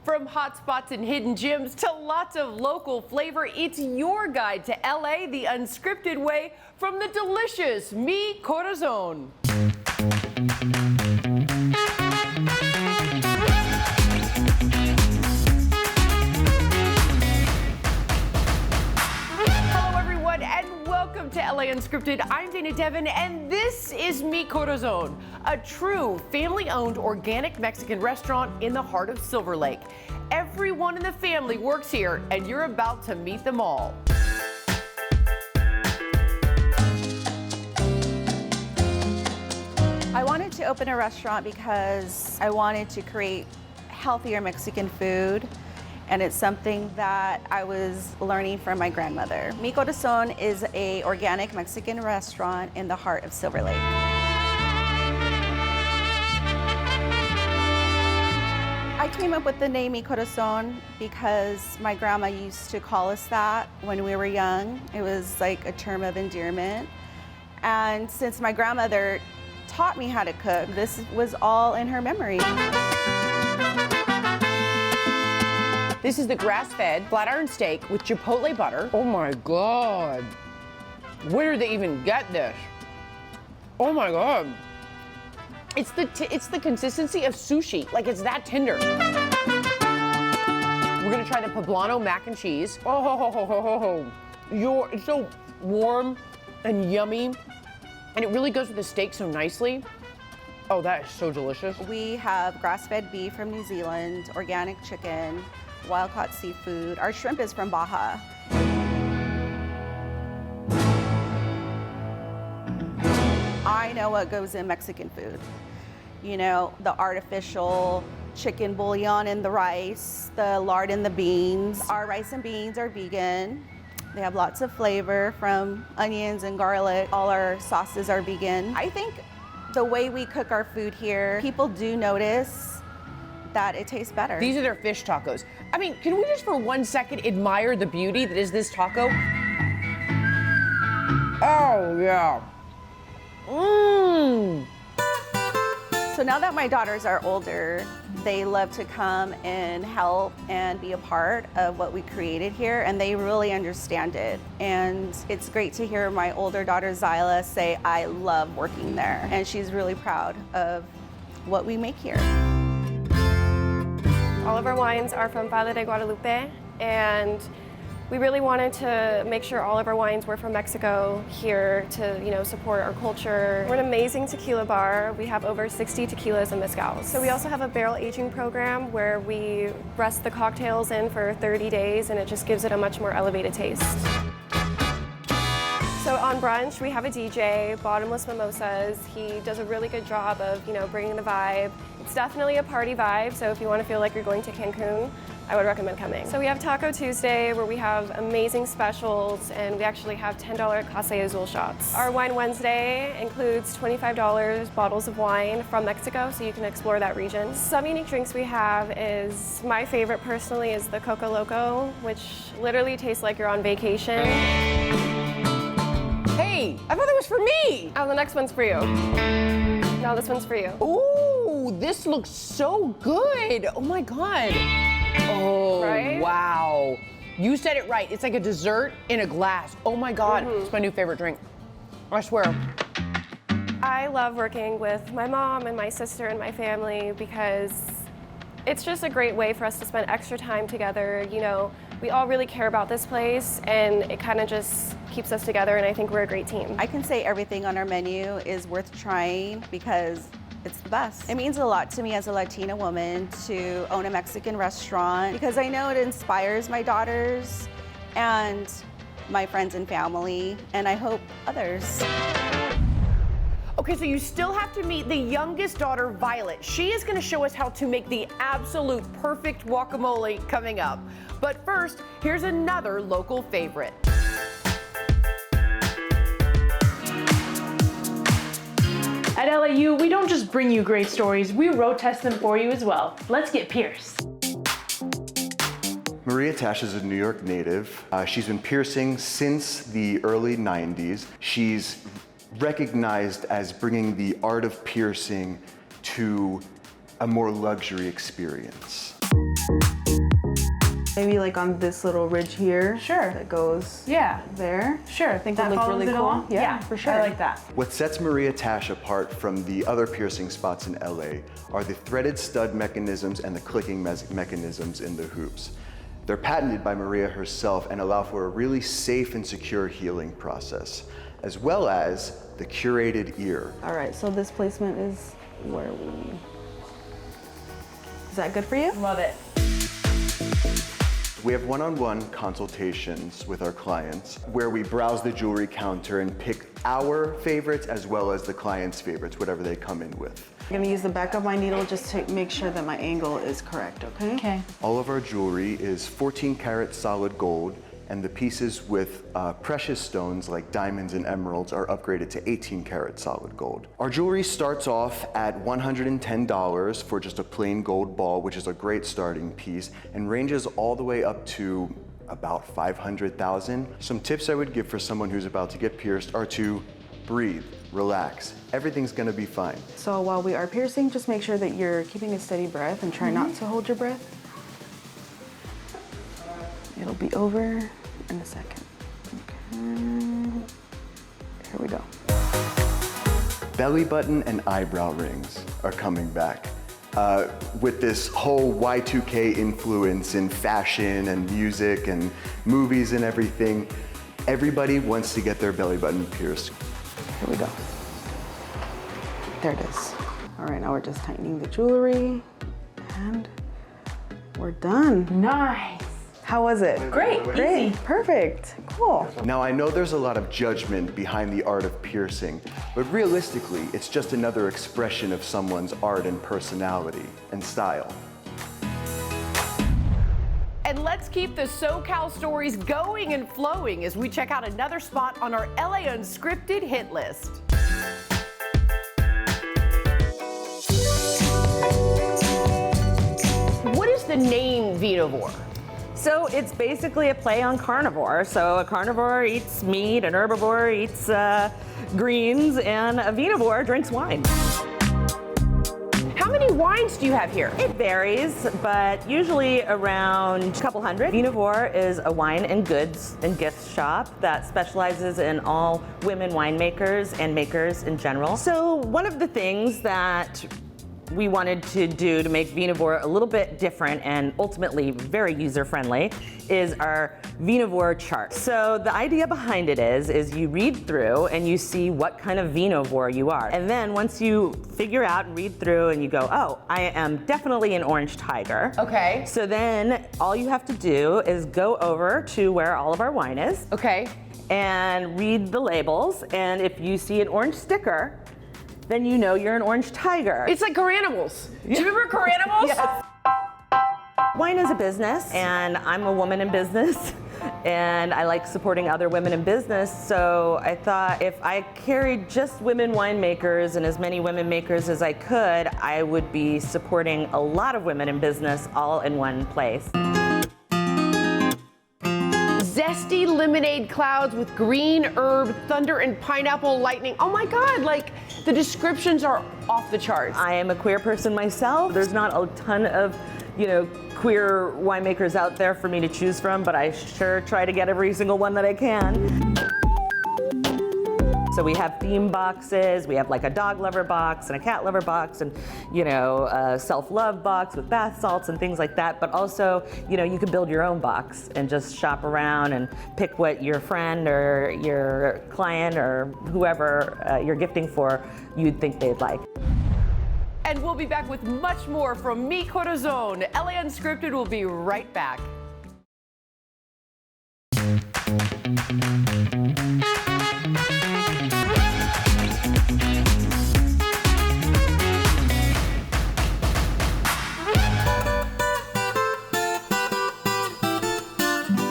From hot spots and hidden gems to lots of local flavor, it's your guide to LA the unscripted way from the delicious Mi Corazon. Hello everyone and welcome to LA Unscripted. I'm Dana Devin and this is Mi Corazon, a true family-owned organic Mexican restaurant in the heart of Silver Lake. Everyone in the family works here and you're about to meet them all. I wanted to open a restaurant because I wanted to create healthier Mexican food, and it's something that I was learning from my grandmother. Mi Corazon is an organic Mexican restaurant in the heart of Silver Lake. I came up with the name Mi Corazon because my grandma used to call us that when we were young. It was like a term of endearment. And since my grandmother taught me how to cook, this was all in her memory. This is the grass-fed flat iron steak with chipotle butter. Oh my God. Where did they even get this? Oh my God. It's the consistency of sushi, like it's that tender. We're gonna try the poblano mac and cheese. It's so warm and yummy, and it really goes with the steak so nicely. Oh, that is so delicious. We have grass-fed beef from New Zealand, organic chicken, wild-caught seafood. Our shrimp is from Baja. I know what goes in Mexican food. You know, the artificial chicken bouillon in the rice, the lard in the beans. Our rice and beans are vegan. They have lots of flavor from onions and garlic. All our sauces are vegan. I think the way we cook our food here, people do notice that it tastes better. These are their fish tacos. I mean, can we just for 1 second admire the beauty that is this taco? Oh, yeah. Mmm. So now that my daughters are older, they love to come and help and be a part of what we created here, and they really understand it. And it's great to hear my older daughter, Zyla, say, I love working there. And she's really proud of what we make here. All of our wines are from Valle de Guadalupe, and we really wanted to make sure all of our wines were from Mexico here to, support our culture. We're an amazing tequila bar. We have over 60 tequilas and mezcals. So we also have a barrel aging program where we rest the cocktails in for 30 days, and it just gives it a much more elevated taste. So on brunch, we have a DJ, Bottomless Mimosas. He does a really good job of, bringing the vibe. It's definitely a party vibe, so if you want to feel like you're going to Cancun, I would recommend coming. So we have Taco Tuesday, where we have amazing specials, and we actually have $10 Casa Azul shots. Our Wine Wednesday includes $25 bottles of wine from Mexico, so you can explore that region. Some unique drinks we have is, my favorite personally is the Coco Loco, which literally tastes like you're on vacation. Hey, I thought that was for me. Oh, the next one's for you. No, this one's for you. Ooh, this looks so good. Oh my God. Oh, right? Wow. You said it right. It's like a dessert in a glass. Oh my God. It's my new favorite drink. I swear. I love working with my mom and my sister and my family because it's just a great way for us to spend extra time together. We all really care about this place, and it kind of just keeps us together, and I think we're a great team. I can say everything on our menu is worth trying because it's the best. It means a lot to me as a Latina woman to own a Mexican restaurant because I know it inspires my daughters and my friends and family, and I hope others. Okay, so you still have to meet the youngest daughter, Violet. She is gonna show us how to make the absolute perfect guacamole coming up. But first, here's another local favorite. At LAU, we don't just bring you great stories, we road test them for you as well. Let's get Pierce. Maria Tash is a New York native. She's been piercing since the early 90s. She's recognized as bringing the art of piercing to a more luxury experience. Maybe like on this little ridge here. Sure. That goes Yeah. there. Sure. I think That that would look follows really it cool. along. Yeah, for sure. I like that. What sets Maria Tash apart from the other piercing spots in LA are the threaded stud mechanisms and the clicking mechanisms in the hoops. They're patented by Maria herself and allow for a really safe and secure healing process, as well as the curated ear. All right, so this placement is where we... Is that good for you? Love it. We have one-on-one consultations with our clients where we browse the jewelry counter and pick our favorites as well as the client's favorites, whatever they come in with. I'm gonna use the back of my needle just to make sure that my angle is correct, okay? Okay. All of our jewelry is 14 karat solid gold, and the pieces with precious stones like diamonds and emeralds are upgraded to 18 karat solid gold. Our jewelry starts off at $110 for just a plain gold ball, which is a great starting piece, and ranges all the way up to about $500,000. Some tips I would give for someone who's about to get pierced are to breathe, relax. Everything's gonna be fine. So while we are piercing, just make sure that you're keeping a steady breath and try not to hold your breath. It'll be over in a second. Okay. Here we go. Belly button and eyebrow rings are coming back. With this whole Y2K influence in fashion and music and movies and everything, everybody wants to get their belly button pierced. Here we go. There it is. All right, now we're just tightening the jewelry and we're done. Nice. How was it? Great. Great. Easy. Perfect. Cool. Now, I know there's a lot of judgment behind the art of piercing, but realistically, it's just another expression of someone's art and personality and style. And let's keep the SoCal stories going and flowing as we check out another spot on our LA Unscripted hit list. What is the name Vinavore? So it's basically a play on carnivore. So a carnivore eats meat, an herbivore eats greens, and a vinivore drinks wine. How many wines do you have here? It varies, but usually around a couple hundred. Vinivore is a wine and goods and gift shop that specializes in all women winemakers and makers in general. So one of the things that we wanted to do to make Vinavore a little bit different and ultimately very user-friendly is our Vinavore chart. So the idea behind it is you read through and you see what kind of Vinavore you are. And then once you figure out and read through and you go, oh, I am definitely an orange tiger. Okay. So then all you have to do is go over to where all of our wine is. Okay. And read the labels. And if you see an orange sticker, then you know you're an orange tiger. It's like Caranimals. Do you remember Caranimals? Yes. Wine is a business, and I'm a woman in business, and I like supporting other women in business, so I thought if I carried just women winemakers and as many women makers as I could, I would be supporting a lot of women in business all in one place. Zesty lemonade clouds with green herb, thunder, and pineapple lightning. Oh my God, like the descriptions are off the charts. I am a queer person myself. There's not a ton of, queer winemakers out there for me to choose from, but I sure try to get every single one that I can. So we have theme boxes, we have like a dog lover box and a cat lover box and, a self-love box with bath salts and things like that. But also, you can build your own box and just shop around and pick what your friend or your client or whoever you're gifting for, you'd think they'd like. And we'll be back with much more from Mi Corazon. LA Unscripted will be right back.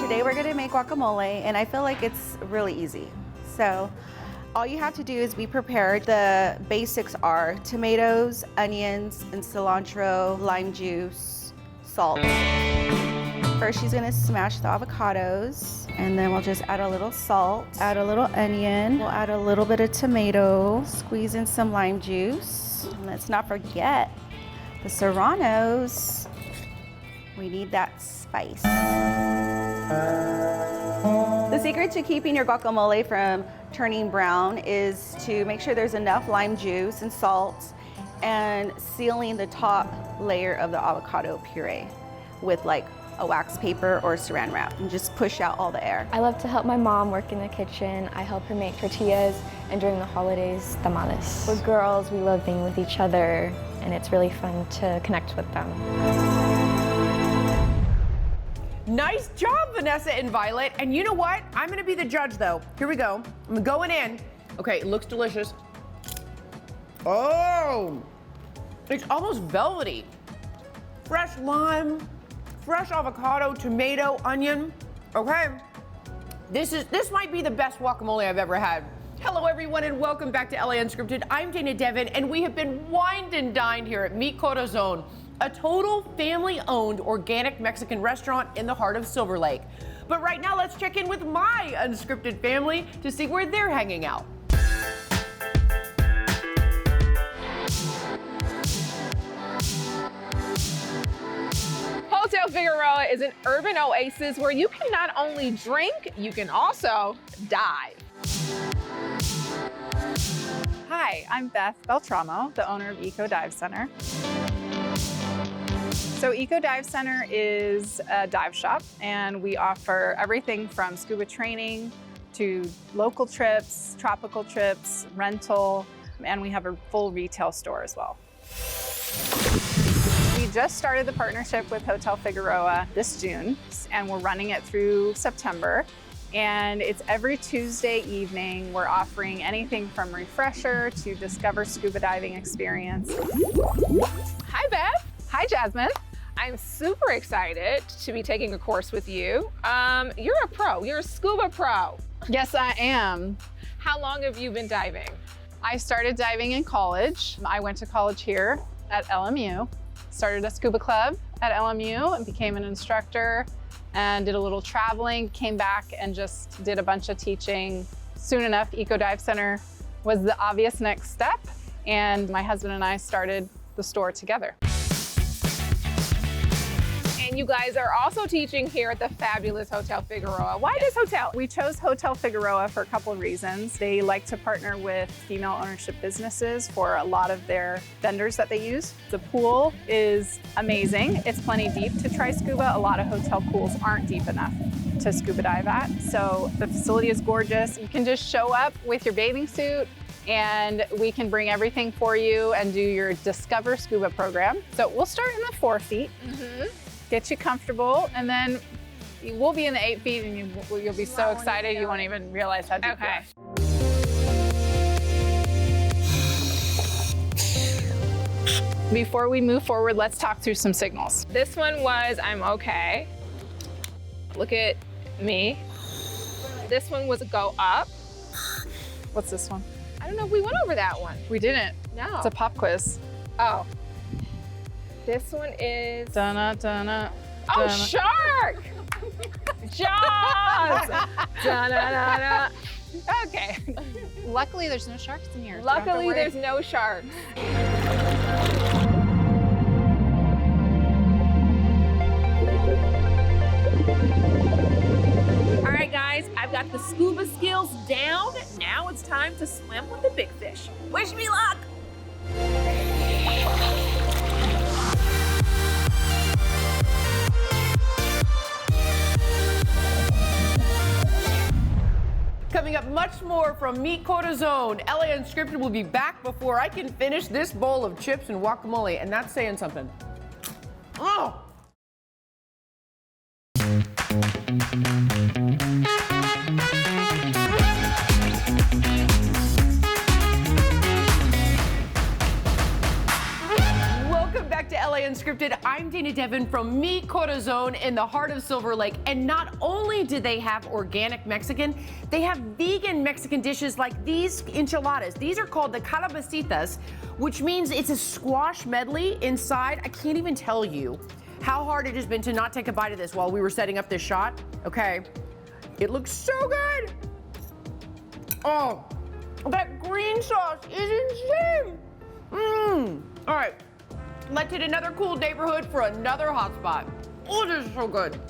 Today we're gonna make guacamole, and I feel like it's really easy. So all you have to do is be prepared. The basics are tomatoes, onions, and cilantro, lime juice, salt. First she's gonna smash the avocados, and then we'll just add a little salt, add a little onion, we'll add a little bit of tomato, squeeze in some lime juice. And let's not forget the serranos. We need that spice. The secret to keeping your guacamole from turning brown is to make sure there's enough lime juice and salt, and sealing the top layer of the avocado puree with like a wax paper or saran wrap, and just push out all the air. I love to help my mom work in the kitchen. I help her make tortillas, and during the holidays, tamales. We're girls, we love being with each other, and it's really fun to connect with them. Nice job, Vanessa and Violet. And you know what? I'm gonna be the judge though. Here we go. I'm going in. Okay, it looks delicious. Oh, it's almost velvety. Fresh lime, fresh avocado, tomato, onion. Okay, this might be the best guacamole I've ever had. Hello everyone and welcome back to LA Unscripted. I'm Dana Devin and we have been wined and dined here at Mi Corazon, a total family-owned organic Mexican restaurant in the heart of Silver Lake. But right now let's check in with my Unscripted family to see where they're hanging out. Hotel Figueroa is an urban oasis where you can not only drink, you can also dive. Hi, I'm Beth Beltramo, the owner of Eco Dive Center. So Eco Dive Center is a dive shop, and we offer everything from scuba training to local trips, tropical trips, rental, and we have a full retail store as well. We just started the partnership with Hotel Figueroa this June, and we're running it through September. And it's every Tuesday evening. We're offering anything from refresher to discover scuba diving experience. Hi, Beth. Hi, Jasmine. I'm super excited to be taking a course with you. You're a pro. You're a scuba pro. Yes, I am. How long have you been diving? I started diving in college. I went to college here at LMU, started a scuba club at LMU and became an instructor and did a little traveling, came back and just did a bunch of teaching. Soon enough, Eco Dive Center was the obvious next step, and my husband and I started the store together. And you guys are also teaching here at the fabulous Hotel Figueroa. Why this hotel? We chose Hotel Figueroa for a couple of reasons. They like to partner with female ownership businesses for a lot of their vendors that they use. The pool is amazing. It's plenty deep to try scuba. A lot of hotel pools aren't deep enough to scuba dive at. So the facility is gorgeous. You can just show up with your bathing suit and we can bring everything for you and do your Discover Scuba program. So we'll start in the 4 feet. Get you comfortable, and then we'll be in the 8 feet, and you'll be so excited you won't even realize how deep you are. Before we move forward, let's talk through some signals. This one was, I'm okay. Look at me. This one was go up. What's this one? I don't know if we went over that one. We didn't. No. It's a pop quiz. Oh. This one is... Dun-na, dun-na, oh, dun-na. shark! Jaws! Da-na-na-na. Okay. Luckily, there's no sharks in here. Luckily, there's no sharks. All right, guys, I've got the scuba skills down. Now it's time to swim with the big fish. Wish me luck! Coming up, much more from Mi Corazon. LA Unscripted will be back before I can finish this bowl of chips and guacamole, and that's saying something. Oh! Welcome back to LA Unscripted. I'm Dana Devin from Mi Corazon in the heart of Silver Lake. And not only do they have organic Mexican, they have vegan Mexican dishes like these enchiladas. These are called the calabacitas, which means it's a squash medley inside. I can't even tell you how hard it has been to not take a bite of this while we were setting up this shot. Okay, it looks so good. Oh, that green sauce is insane. All right. Let's hit another cool neighborhood for another hotspot. Oh, this is so good.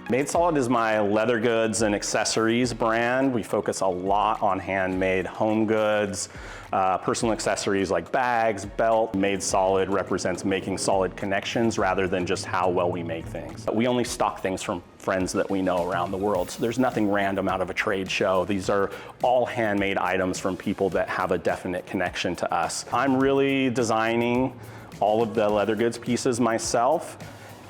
Made Solid is my leather goods and accessories brand. We focus a lot on handmade home goods, personal accessories like bags, belt. Made Solid represents making solid connections rather than just how well we make things. We only stock things from friends that we know around the world, so there's nothing random out of a trade show. These are all handmade items from people that have a definite connection to us. I'm really designing all of the leather goods pieces myself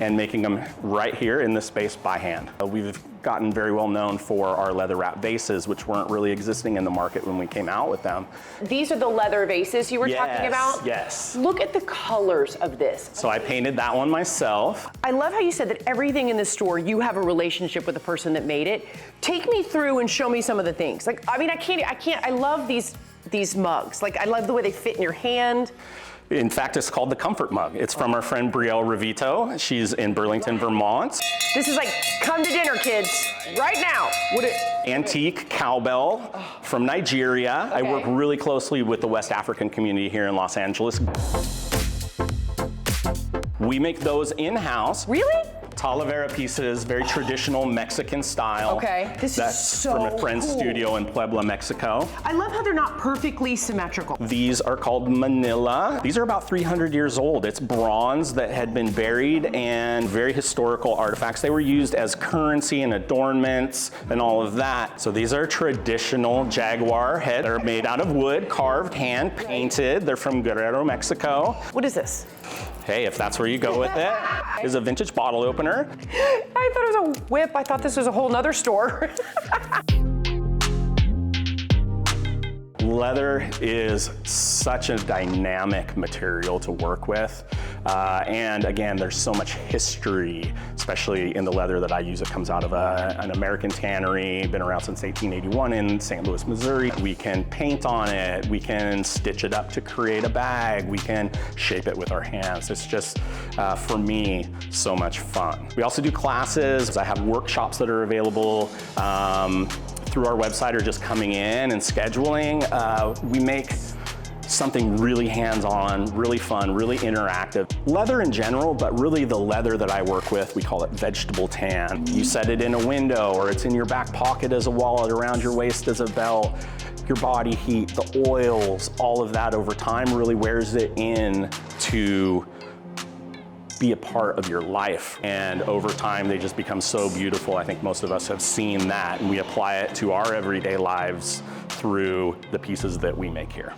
and making them right here in this space by hand. We've gotten very well known for our leather wrap vases, which weren't really existing in the market when we came out with them. These are the leather vases you were talking about? Yes. Look at the colors of this. So I painted that one myself. I love how you said that everything in the store, you have a relationship with the person that made it. Take me through and show me some of the things. Like, I mean, I love these mugs. Like, I love the way they fit in your hand. In fact, it's called the Comfort Mug. It's from our friend Brielle Ravito. She's in Burlington, Vermont. This is like, come to dinner, kids, right now. Antique cowbell from Nigeria. Okay. I work really closely with the West African community here in Los Angeles. We make those in-house. Really? Talavera pieces, very traditional Mexican style. Okay, this is so from a friend's cool. studio in Puebla, Mexico. I love how they're not perfectly symmetrical. These are called Manila. These are about 300 years old. It's bronze that had been buried and very historical artifacts. They were used as currency and adornments and all of that. So these are traditional jaguar heads. They're made out of wood, carved, hand painted. They're from Guerrero, Mexico. What is this? Hey, if that's where you go with it. Is a vintage bottle opener. I thought it was a whip. I thought this was a whole nother store. Leather is such a dynamic material to work with. And again, there's so much history, especially in the leather that I use. It comes out of an American tannery, been around since 1881 in St. Louis, Missouri. We can paint on it. We can stitch it up to create a bag. We can shape it with our hands. It's just, for me, so much fun. We also do classes. I have workshops that are available through our website or just coming in and scheduling. We make something really hands-on, really fun, really interactive. Leather in general, but really the leather that I work with, we call it vegetable tan. You set it in a window or it's in your back pocket as a wallet, around your waist as a belt. Your body heat, the oils, all of that over time really wears it in to be a part of your life. And over time, they just become so beautiful. I think most of us have seen that, and we apply it to our everyday lives through the pieces that we make here.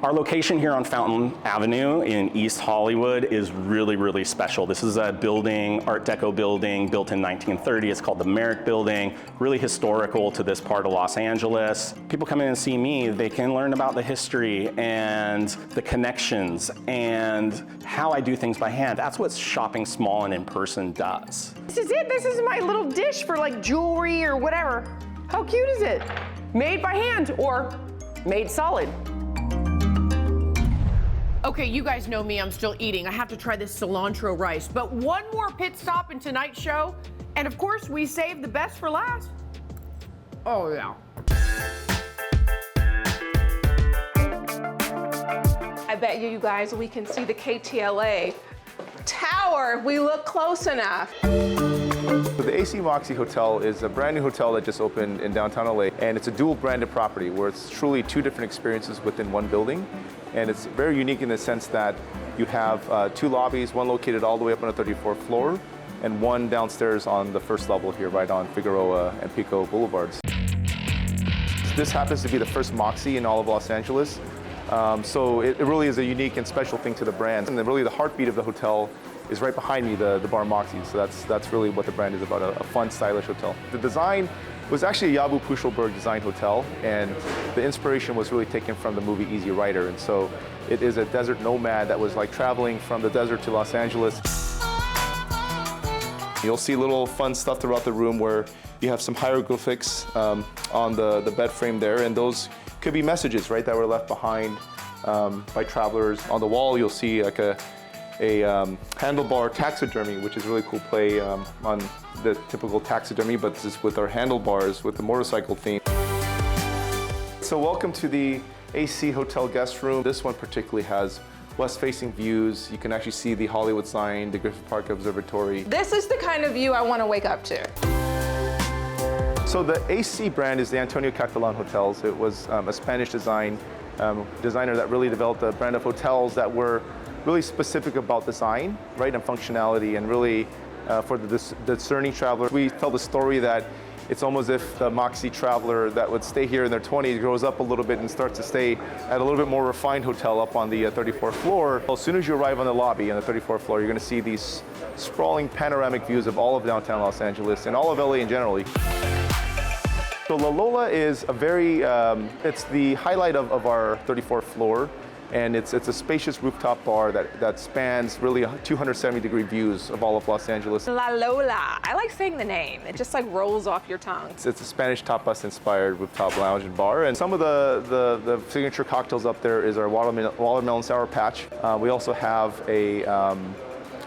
Our location here on Fountain Avenue in East Hollywood is really, really special. This is a building, Art Deco building, built in 1930. It's called the Merrick Building, really historical to this part of Los Angeles. People come in and see me, they can learn about the history and the connections and how I do things by hand. That's what shopping small and in person does. This is it. This is my little dish for like jewelry or whatever. How cute is it? Made by hand or made solid. Okay, you guys know me, I'm still eating. I have to try this cilantro rice. But one more pit stop in tonight's show, and of course, we saved the best for last. Oh, yeah. I bet you guys we can see the KTLA tower if we look close enough. So the AC Moxie Hotel is a brand new hotel that just opened in downtown LA, and it's a dual branded property where it's truly two different experiences within one building. And it's very unique in the sense that you have two lobbies, one located all the way up on the 34th floor, and one downstairs on the first level here, right on Figueroa and Pico Boulevards. This happens to be the first Moxie in all of Los Angeles. So it really is a unique and special thing to the brand. And really the heartbeat of the hotel is right behind me, the bar Moxie. So that's really what the brand is about, a fun, stylish hotel. The design was actually a Yabu Puchelberg designed hotel, and the inspiration was really taken from the movie Easy Rider. And so it is a desert nomad that was like traveling from the desert to Los Angeles. You'll see little fun stuff throughout the room where you have some hieroglyphics on the bed frame there, and those could be messages, right, that were left behind by travelers. On the wall, you'll see like a handlebar taxidermy, which is really cool play on the typical taxidermy, but this is with our handlebars with the motorcycle theme. So welcome to the AC hotel guest room. This one particularly has west-facing views. You can actually see the Hollywood sign, the Griffith Park Observatory. This is the kind of view I want to wake up to. So the AC brand is the Antonio Catalan Hotels. It was a Spanish designer that really developed a brand of hotels that were really specific about design, right, and functionality, and really for the discerning traveler. We tell the story that it's almost as if the Moxie traveler that would stay here in their 20s grows up a little bit and starts to stay at a little bit more refined hotel up on the 34th floor. As soon as you arrive on the lobby on the 34th floor, you're going to see these sprawling panoramic views of all of downtown Los Angeles and all of LA in general. So La Lola is a very, it's the highlight of our 34th floor. And it's a spacious rooftop bar that spans really 270-degree views of all of Los Angeles. La Lola. I like saying the name. It just like rolls off your tongue. It's a Spanish tapas-inspired rooftop lounge and bar. And some of the signature cocktails up there is our watermelon sour patch. We also have a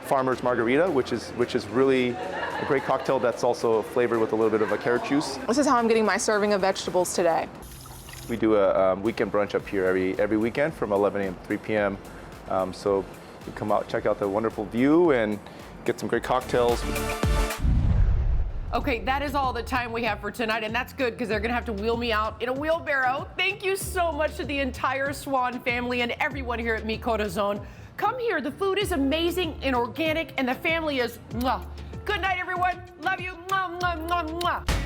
farmer's margarita, which is really a great cocktail that's also flavored with a little bit of a carrot juice. This is how I'm getting my serving of vegetables today. We do a weekend brunch up here every weekend from 11 a.m. to 3 p.m. So you come out, check out the wonderful view, and get some great cocktails. Okay, that is all the time we have for tonight, and that's good because they're gonna have to wheel me out in a wheelbarrow. Thank you so much to the entire Swan family and everyone here at Mi Corazon. Come here, the food is amazing and organic, and the family is mwah. Good night, everyone. Love you. Mwah, mwah, mwah, mwah.